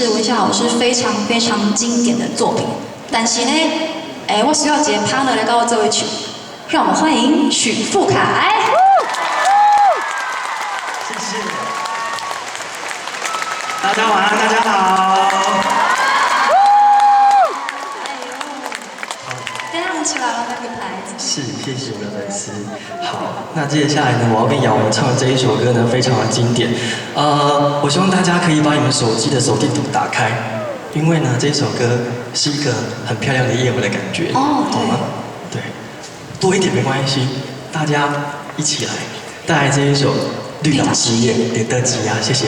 是文夏老师非常非常经典的作品。但是呢，我需要一个 partner 来跟我做一曲，让我们欢迎许富凯。谢谢。大家晚安，大家好。亮起来了那个牌子。是，谢谢我的粉丝。好，那接下来呢，我要跟雅文唱的这一首歌呢，非常的经典。我希望大家可以把你们手机的手电筒打开，因为呢，这首歌是一个很漂亮的夜晚的感觉。哦，对。好吗？对，多一点没关系，大家一起来带来这一首《绿岛之夜》点的吉啊，谢谢。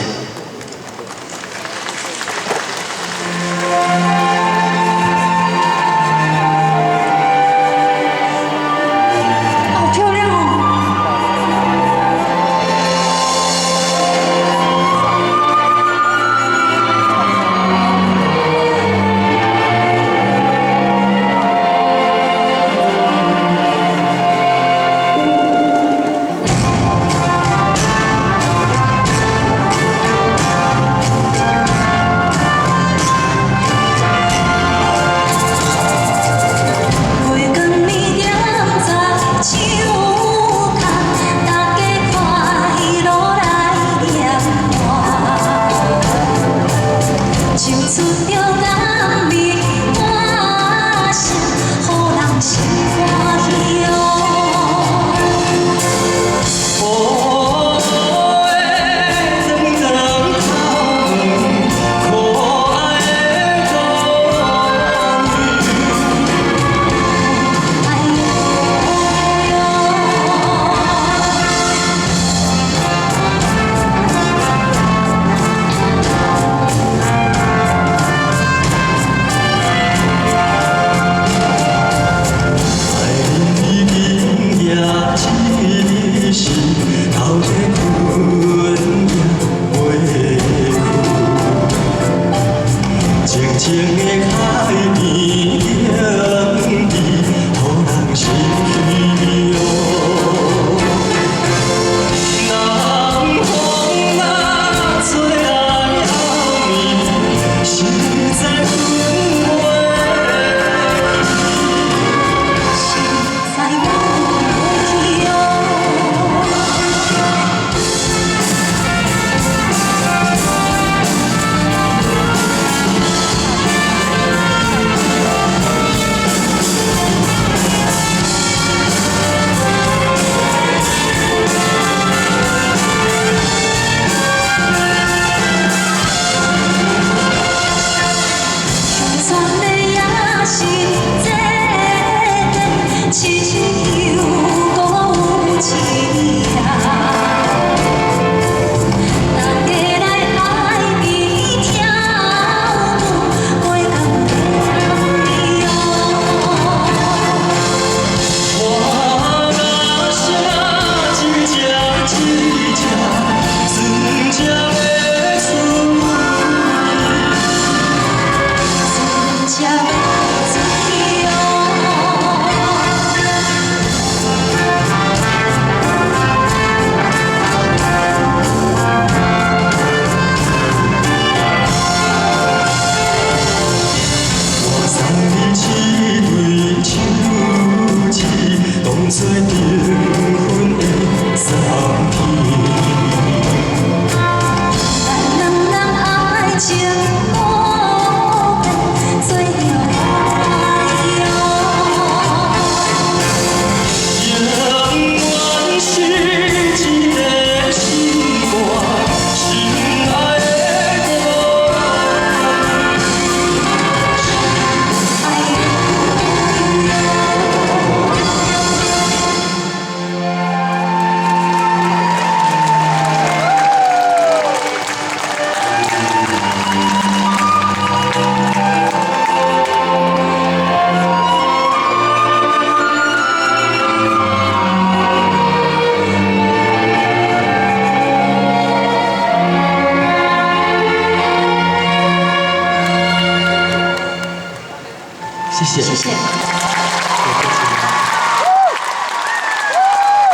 谢谢。谢谢。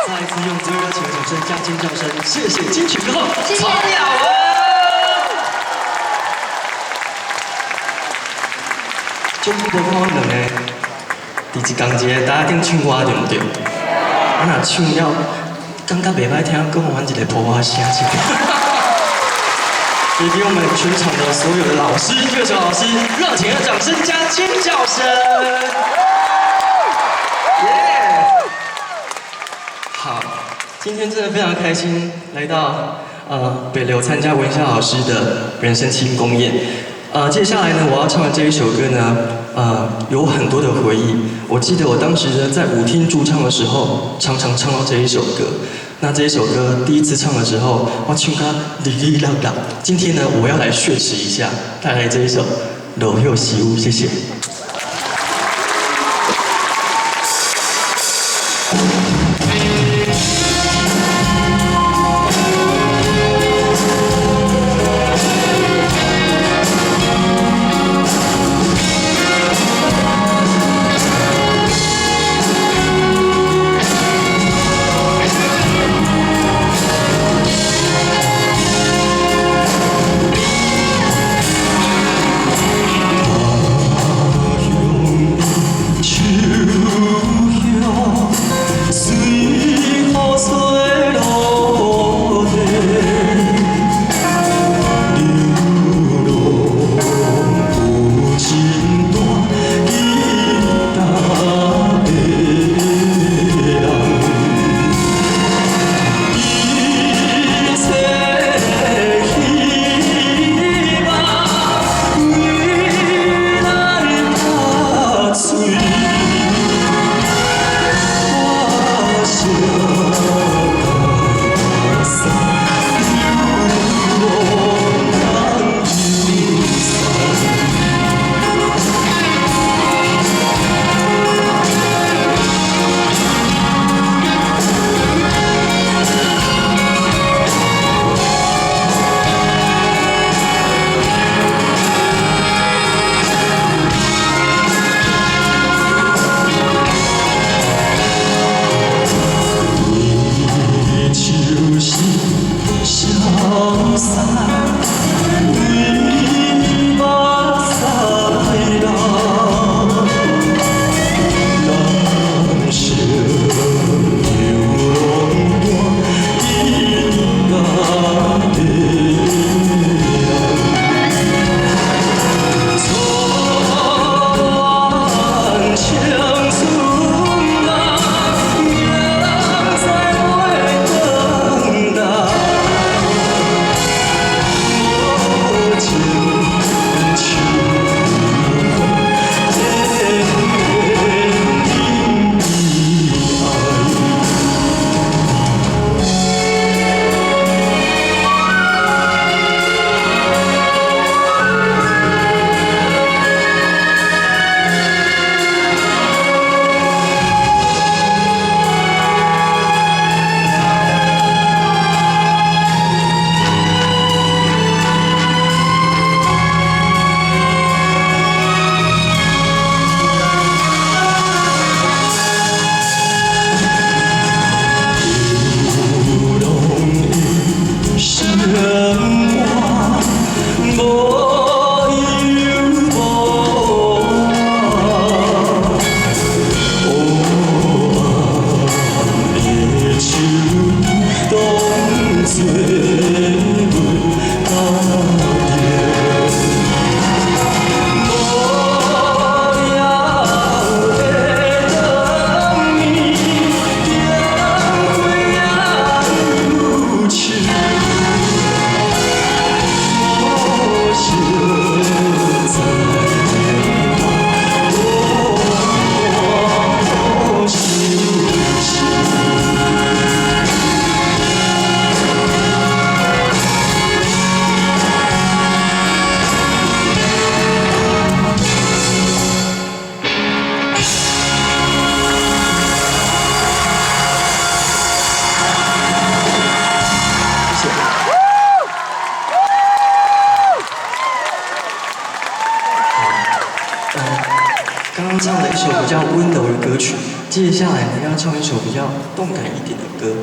再一次用最热情的掌声加尖叫声，谢谢金曲歌后谢谢曹雅文。就不可能的，伫一工节大家顶唱歌对唔对？啊，若唱了，感觉袂歹听，搁互阮一个破花声去。也给我们全场的所有的老师、乐手老师热情的掌声加尖叫声。耶！好，今天真的非常开心，来到北流参加文夏老师的人生庆功宴。接下来呢，我要唱的这一首歌呢，有很多的回忆。我记得我当时呢在舞厅驻唱的时候，常常唱到这一首歌。那这一首歌第一次唱的时候，我唱歌哩哩啦啦。今天呢，我要来血池一下，带来这一首《老友习武》，谢谢。唱了一首比较温柔的歌曲，接下来呢要唱一首比较动感一点的歌，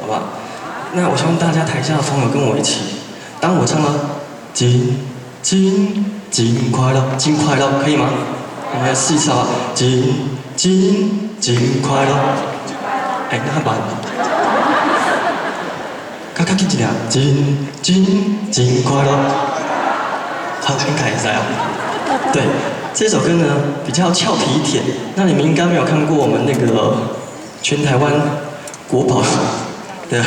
好吧？那我希望大家台下的朋友跟我一起，当我唱了“金快乐，金快乐”，可以吗？我们试一次啊，真快乐。哎，那慢。较紧一点，真快乐。好，应该也在啊。对，这首歌呢比较俏皮一点。那你们应该没有看过我们那个全台湾国宝的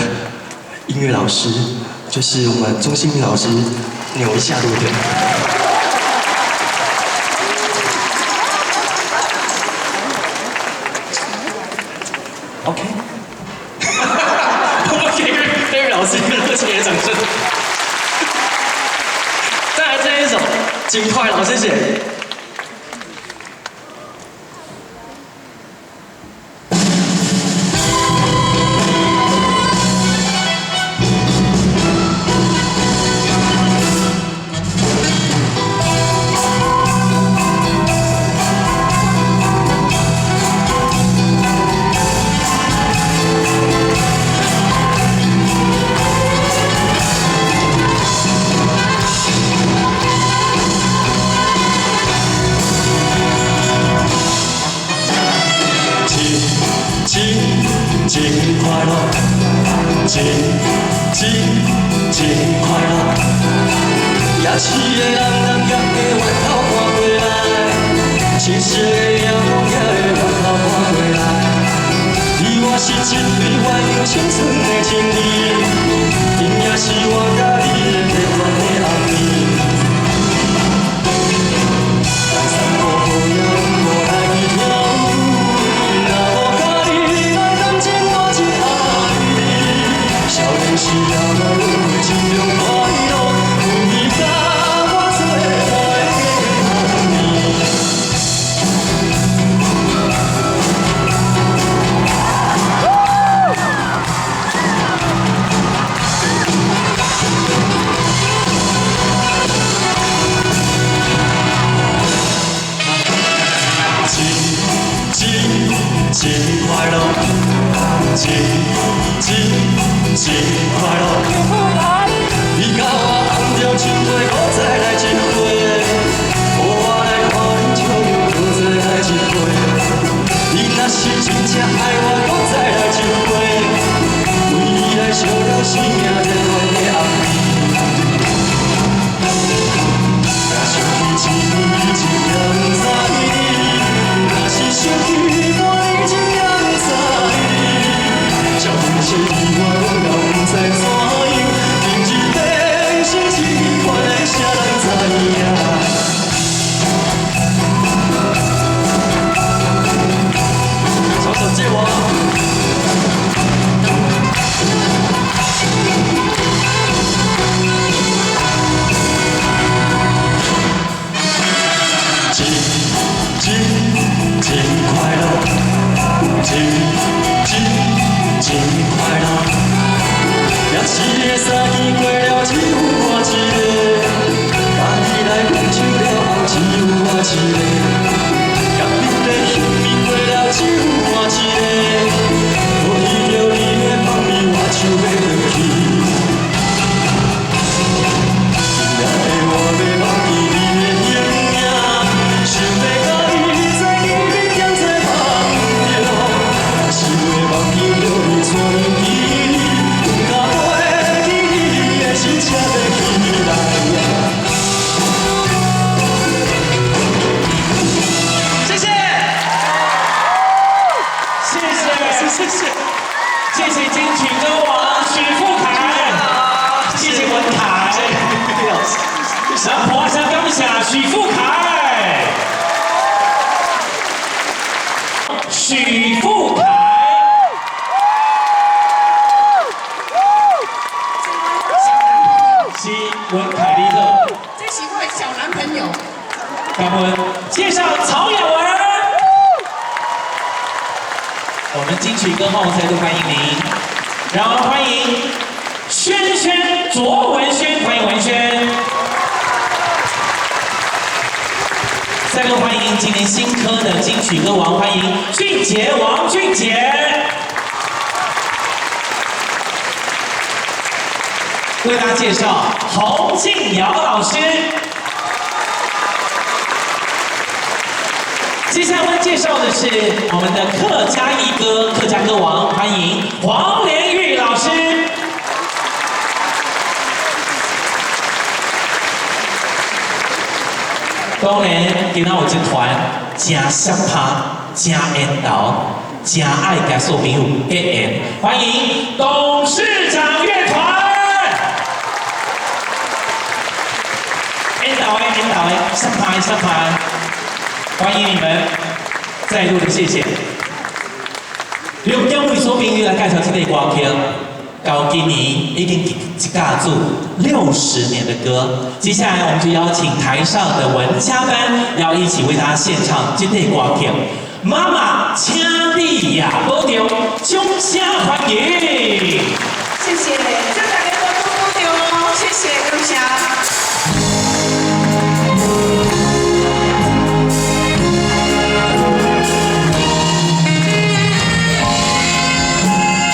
音乐老师，就是我们钟欣怡老师扭一下，对不对？OK。给老师一个热情的掌声。再来这一首，金快乐，谢谢。真快乐，真快乐，也是个人也会源头看过来，真实的了也会源头看过来。你我是一对鸳鸯青春的情侣，今夜是我甲你的结婚的暗暝。咱三步步也无来去跳舞。少年时也无尽量快乐，有你甲我做伙的真快乐，真快乐。你甲我红着手花，搁再来一回，互我来看恁笑容，搁再来一回。你若是真正爱我，搁再来一回，为你来烧了生命热恋的暗暝。若想起一年一夜不知你，若是想起半年一夜不知你，照阮是意外，我也不知怎样，今日变成这款的，谁人知影？双手借我。真快乐，真快乐，也是个三更过了，只有我一个，家己来分手了后，只有我一个，甲你的幸运过了，只有我一个，无遇着你的芳味，我就要落去。今夜的我要忘记你的形影，想要甲你再见面，讲再忘掉，是袂忘记了你怎样记你，甲袂记你的心才会起来。谢谢，谢谢金曲歌王许富凯，谢谢文凯，让华山感谢许富凯，许富凯。是文凯利特，这是我的小男朋友。感恩介绍曹雅文，我们金曲歌后再度欢迎您，让我们欢迎卓文萱，欢迎文萱。再度欢迎今年新科的金曲歌王，欢迎俊杰王俊杰。为大家介绍洪敬尧老师。接下来我们介绍的是我们的客家艺歌、客家歌王，欢迎黄连玉老师。当然，今仔有一团真相拍、真缘投、真爱甲所朋友结缘，欢迎董事长乐团。缘投的，缘投的，相拍相拍，欢迎你们，再度的谢谢。用两位所朋友来介绍这个歌曲。到今年已经一架住60年的歌，接下来我们就邀请台上的文家班，要一起为大家献唱这类歌曲。妈妈，请你呀保重，掌声欢迎！谢谢，这大家都保重哦，谢谢，感谢。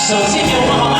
首先给我们好吗？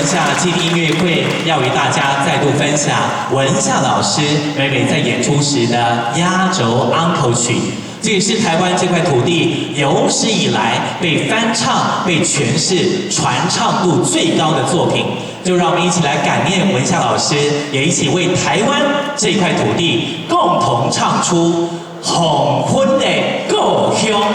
夏基地音乐会要与大家再度分享文夏老师每每在演出时的压轴 Uncle 曲。这也是台湾这块土地有史以来被翻唱、被诠释、传唱度最高的作品。就让我们一起来感念文夏老师，也一起为台湾这块土地共同唱出红婚的故乡。红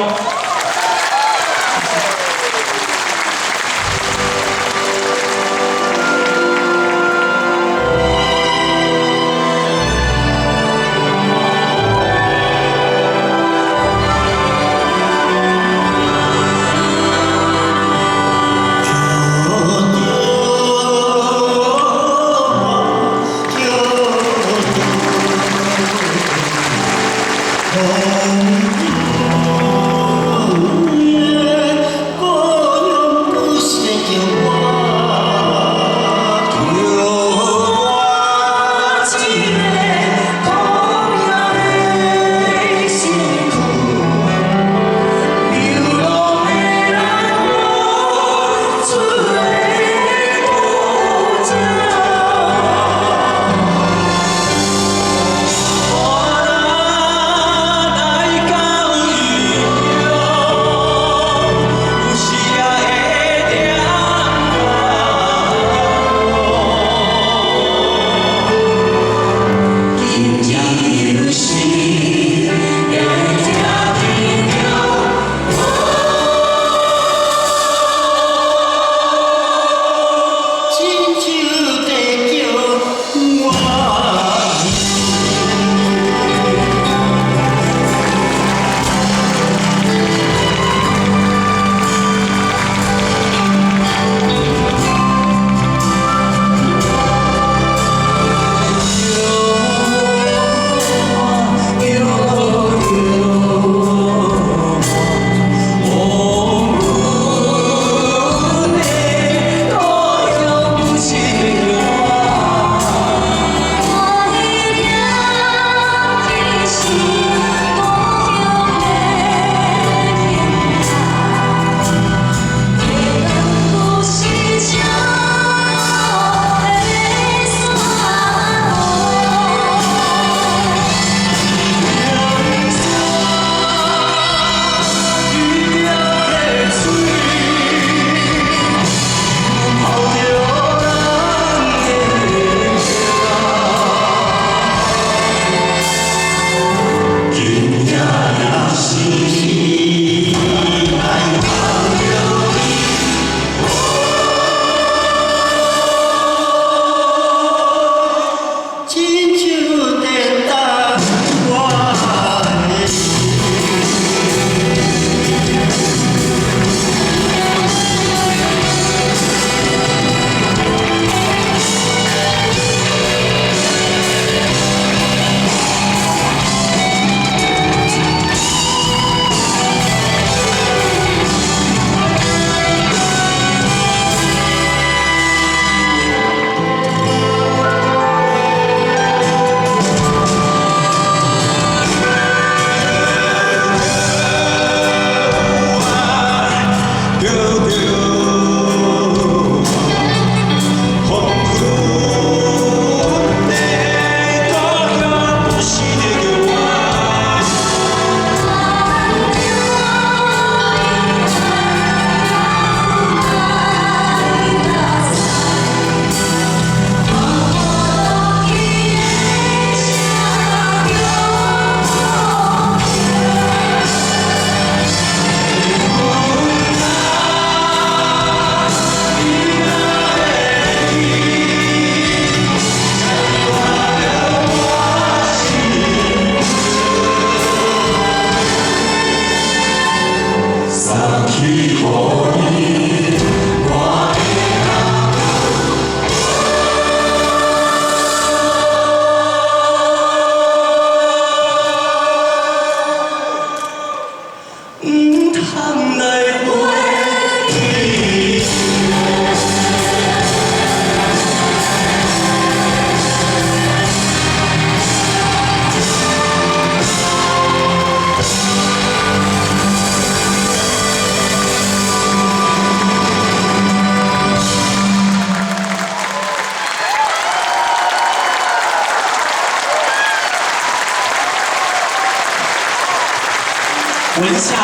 文夏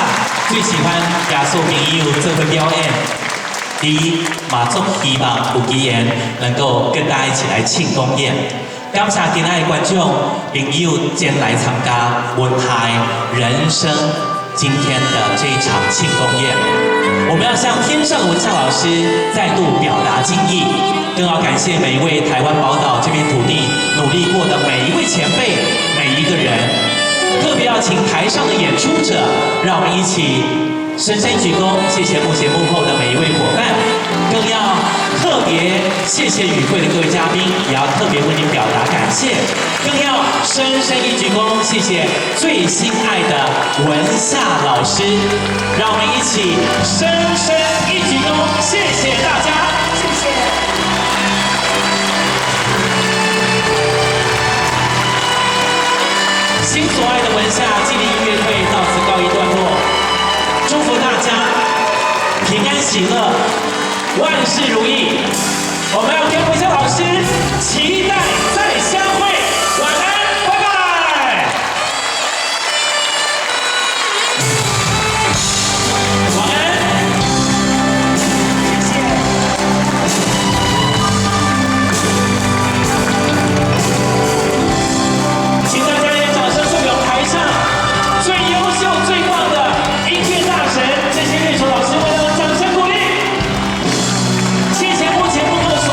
最喜欢亚素朋友这回表演，第一，马总希望有机缘能够跟大家一起来庆功宴。感谢今天的观众朋友今来参加文海人生今天的这一场庆功宴。我们要向天上的文夏老师再度表达敬意，更要感谢每一位台湾宝岛这片土地努力过的每一位前辈、每一个人。特别要请台上的演出者，让我们一起深深鞠躬，谢谢幕前幕后的每一位伙伴，更要特别谢谢与会的各位嘉宾，也要特别为您表达感谢，更要深深一鞠躬，谢谢最心爱的文夏老师，让我们一起深深一鞠躬，谢谢大家，谢谢。心所爱的文夏纪念音乐会到此告一段落，祝福大家平安喜乐，万事如意。我们要跟文夏老师期待再相会，晚安，拜拜。晚安。请大家也掌声送给台上最优秀、最。